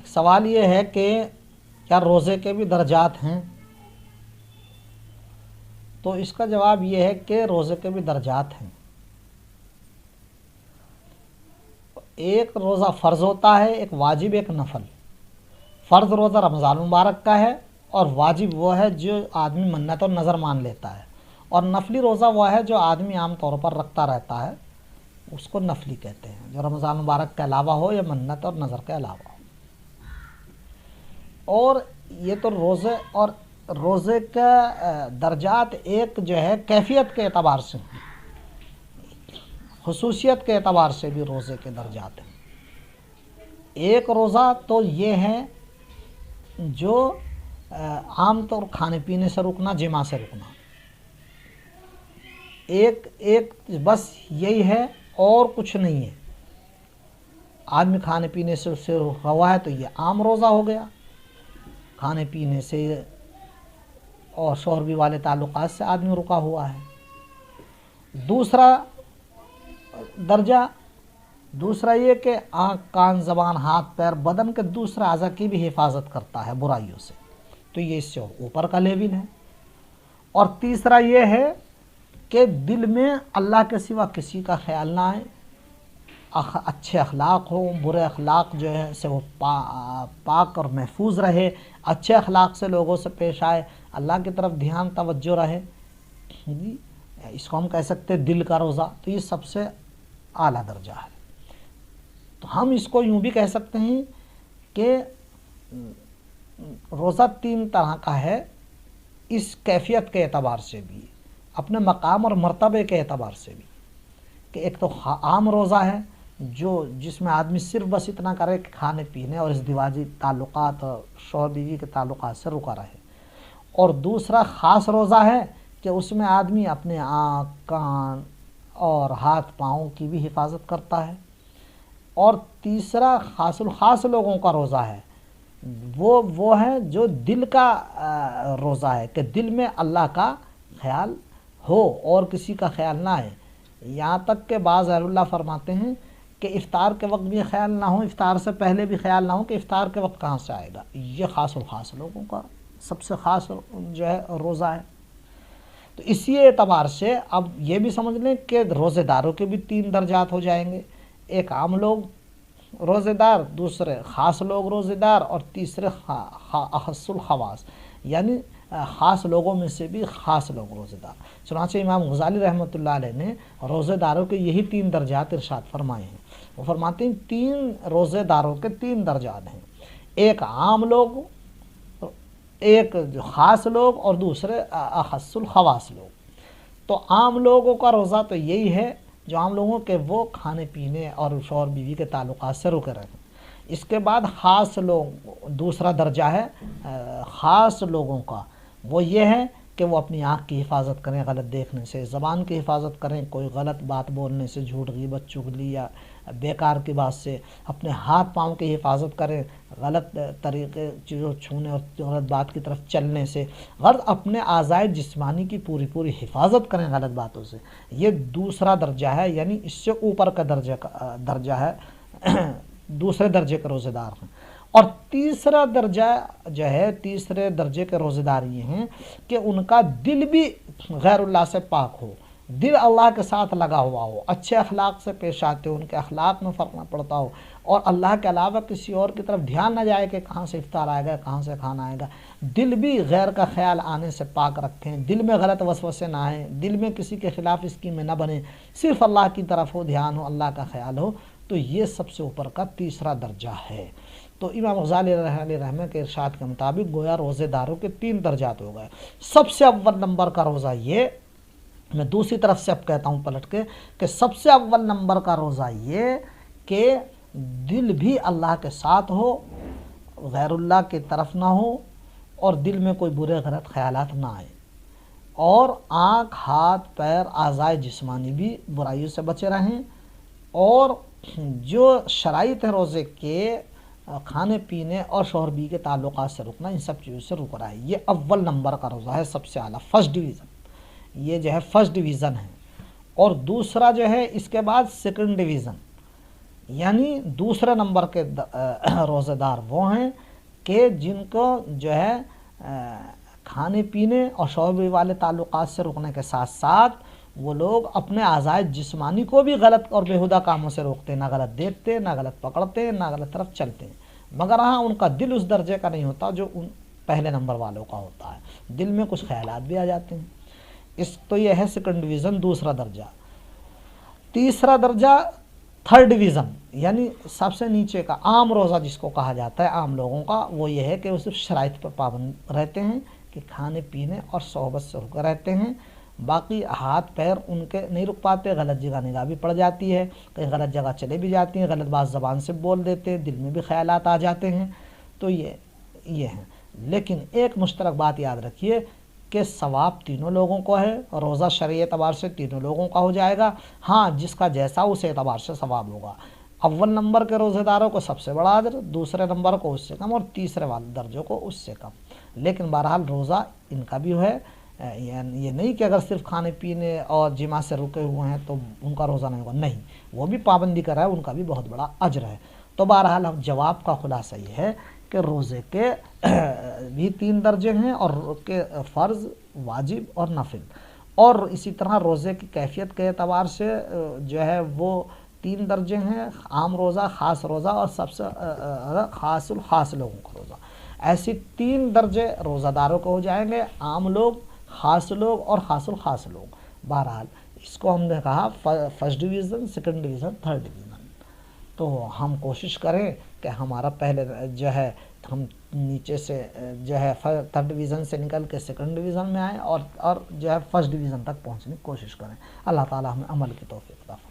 سوال یہ ہے کہ کیا روزے کے بھی درجات ہیں؟ تو اس کا جواب یہ ہے کہ روزے کے بھی درجات ہیں۔ ایک روزہ فرض ہوتا ہے، ایک واجب، ایک نفل۔ فرض روزہ رمضان مبارک کا ہے، اور واجب وہ ہے جو آدمی منت اور نظر مان لیتا ہے، اور نفلی روزہ وہ ہے جو آدمی عام طور پر رکھتا رہتا ہے، اس کو نفلی کہتے ہیں، جو رمضان مبارک کے علاوہ ہو یا منت اور نظر کے علاوہ ہو۔ اور یہ تو روزے کا درجات ایک جو ہے کیفیت کے اعتبار سے ہیں، خصوصیت کے اعتبار سے بھی روزے کے درجات ہیں۔ ایک روزہ تو یہ ہے جو عام طور کھانے پینے سے رکنا، جماع سے رکنا، ایک بس یہی ہے اور کچھ نہیں ہے۔ آدمی کھانے پینے سے اس سے رکا ہوا ہے تو یہ عام روزہ ہو گیا، کھانے پینے سے اور شوہر والے تعلقات سے آدمی رکا ہوا ہے۔ دوسرا یہ کہ آنکھ، کان، زبان، ہاتھ، پیر، بدن کے دوسرے اعضاء کی بھی حفاظت کرتا ہے برائیوں سے، تو یہ اس سے اوپر کا لیول ہے۔ اور تیسرا یہ ہے کہ دل میں اللہ کے سوا کسی کا خیال نہ آئے، اچھے اخلاق ہوں، برے اخلاق جو ہے سے وہ پاک اور محفوظ رہے، اچھے اخلاق سے لوگوں سے پیش آئے، اللہ کی طرف دھیان توجہ رہے، اس کو ہم کہہ سکتے ہیں دل کا روزہ۔ تو یہ سب سے اعلیٰ درجہ ہے۔ تو ہم اس کو یوں بھی کہہ سکتے ہیں کہ روزہ تین طرح کا ہے، اس کیفیت کے اعتبار سے بھی، اپنے مقام اور مرتبے کے اعتبار سے بھی، کہ ایک تو عام روزہ ہے جس میں آدمی صرف بس اتنا کرے کہ کھانے پینے اور ازدواجی تعلقات اور شوہر بیوی کے تعلقات سے رکا رہے، اور دوسرا خاص روزہ ہے کہ اس میں آدمی اپنے آنکھ، کان اور ہاتھ پاؤں کی بھی حفاظت کرتا ہے، اور تیسرا خاص لوگوں کا روزہ ہے، وہ ہے جو دل کا روزہ ہے، کہ دل میں اللہ کا خیال ہو اور کسی کا خیال نہ آئے، یہاں تک کہ بعض اہل اللہ فرماتے ہیں کہ افطار کے وقت بھی خیال نہ ہو، افطار سے پہلے بھی خیال نہ ہو کہ افطار کے وقت کہاں سے آئے گا۔ یہ خاص لوگوں کا سب سے خاص جو ہے روزہ ہے۔ تو اسی اعتبار سے اب یہ بھی سمجھ لیں کہ روزے داروں کے بھی تین درجات ہو جائیں گے، ایک عام لوگ روزے دار، دوسرے خاص لوگ روزے دار، اور تیسرے اخص الخواص، یعنی خاص لوگوں میں سے بھی خاص لوگ روزے دار۔ چنانچہ امام غزالی رحمۃ اللہ علیہ نے روزے داروں کے یہی تین درجات ارشاد فرمائے ہیں۔ وہ فرماتے ہیں تین روزے داروں کے تین درجات ہیں، ایک عام لوگ، ایک خاص لوگ، اور دوسرے اخص الخواص لوگ۔ تو عام لوگوں کا روزہ تو یہی ہے جو عام لوگوں کے وہ کھانے پینے اور شوہر بیوی کے تعلقات سے رکے رہے۔ اس کے بعد خاص لوگ، دوسرا درجہ ہے خاص لوگوں کا، وہ یہ ہے کہ وہ اپنی آنکھ کی حفاظت کریں غلط دیکھنے سے، زبان کی حفاظت کریں کوئی غلط بات بولنے سے، جھوٹ، غیبت، چغلی یا بیکار کی بات سے، اپنے ہاتھ پاؤں کی حفاظت کریں غلط طریقے چیزوں چھونے اور غلط بات کی طرف چلنے سے، غرض اپنے اعضائے جسمانی کی پوری حفاظت کریں غلط باتوں سے۔ یہ دوسرا درجہ ہے، یعنی اس سے اوپر کا درجہ ہے، دوسرے درجے کے روزے دار ہیں۔ اور تیسرا درجہ جو ہے، تیسرے درجے کے روزے دار یہ ہیں کہ ان کا دل بھی غیر اللہ سے پاک ہو، دل اللہ کے ساتھ لگا ہوا ہو، اچھے اخلاق سے پیش آتے ہو، ان کے اخلاق میں فرق نہ پڑتا ہو، اور اللہ کے علاوہ کسی اور کی طرف دھیان نہ جائے کہ کہاں سے افطار آئے گا، کہاں سے کھانا آئے گا، دل بھی غیر کا خیال آنے سے پاک رکھیں، دل میں غلط وسوسے نہ آئیں، دل میں کسی کے خلاف اسکیمیں نہ بنیں، صرف اللہ کی طرف ہو دھیان، ہو اللہ کا خیال ہو۔ تو یہ سب سے اوپر کا تیسرا درجہ ہے۔ تو امام غزالی علیہ رحمہ کے ارشاد کے مطابق گویا روزے داروں کے تین درجات ہو گئے۔ سب سے اول نمبر کا روزہ یہ، میں دوسری طرف سے اب کہتا ہوں پلٹ کے، کہ سب سے اول نمبر کا روزہ یہ کہ دل بھی اللہ کے ساتھ ہو، غیر اللہ کی طرف نہ ہو، اور دل میں کوئی برے غلط خیالات نہ آئے، اور آنکھ، ہاتھ، پیر، اعضائے جسمانی بھی برائیوں سے بچے رہیں، اور جو شرائط ہے روزے کے، کھانے پینے اور شوہر بیوی کے تعلقات سے رکنا، ان سب چیزوں سے رک رہا ہے۔ یہ اول نمبر کا روزہ ہے، سب سے اعلیٰ، فرسٹ ڈویژن، یہ جو ہے فرسٹ ڈویژن ہے۔ اور دوسرا جو ہے اس کے بعد سیکنڈ ڈویژن، یعنی دوسرے نمبر کے روزے دار وہ ہیں کہ جن کو جو ہے کھانے پینے اور شعبے والے تعلقات سے رکنے کے ساتھ ساتھ وہ لوگ اپنے اعضائے جسمانی کو بھی غلط اور بیہودہ کاموں سے روکتے، نہ غلط دیکھتے، نہ غلط پکڑتے، نہ غلط طرف چلتے ہیں، مگر ہاں ان کا دل اس درجے کا نہیں ہوتا جو ان پہلے نمبر والوں کا ہوتا ہے، دل میں کچھ خیالات بھی آ جاتے ہیں۔ تو یہ ہے سیکنڈ ڈویژن، دوسرا درجہ۔ تیسرا درجہ تھرڈ ڈویژن، یعنی سب سے نیچے کا عام روزہ جس کو کہا جاتا ہے عام لوگوں کا، وہ یہ ہے کہ وہ صرف شرائط پر پابند رہتے ہیں کہ کھانے پینے اور صحبت سے رکے رہتے ہیں، باقی ہاتھ پیر ان کے نہیں رک پاتے، غلط جگہ نگاہ بھی پڑ جاتی ہے، کہیں غلط جگہ چلے بھی جاتی ہیں، غلط بات زبان سے بول دیتے ہیں، دل میں بھی خیالات آ جاتے ہیں، تو یہ ہیں۔ لیکن ایک مشترک بات یاد رکھیے کہ ثواب تینوں لوگوں کو ہے، روزہ شرعی اعتبار سے تینوں لوگوں کا ہو جائے گا، ہاں جس کا جیسا اس اعتبار سے ثواب ہوگا۔ اول نمبر کے روزے داروں کو سب سے بڑا اجر، دوسرے نمبر کو اس سے کم، اور تیسرے والے درجوں کو اس سے کم۔ لیکن بہرحال روزہ ان کا بھی ہے، یہ نہیں کہ اگر صرف کھانے پینے اور جماع سے رکے ہوئے ہیں تو ان کا روزہ نہیں ہوگا، نہیں، وہ بھی پابندی کر رہا ہے، ان کا بھی بہت بڑا اجر ہے۔ تو بہرحال اب جواب کا خلاصہ یہ ہے کہ روزے کے بھی 3 درجے ہیں، اور کہ فرض، واجب اور نفل، اور اسی طرح روزے کی کیفیت کے اعتبار سے جو ہے وہ 3 درجے ہیں، عام روزہ، خاص روزہ، اور سب سے خاص الخاص لوگوں کا روزہ۔ ایسی 3 درجے روزہ داروں کو ہو جائیں گے، عام لوگ، خاص لوگ اور خاص الخاص لوگ۔ بہرحال اس کو ہم نے کہا first division, second division, third division. تو ہم کوشش کریں کہ ہمارا پہلے جو ہے ہم نیچے سے جو ہے تھرڈ ڈویژن سے نکل کے سیکنڈ ڈویژن میں آئیں، اور جو ہے فرسٹ ڈویژن تک پہنچنے کی کوشش کریں۔ اللہ تعالی ہمیں عمل کی توفیق عطا فرمائے۔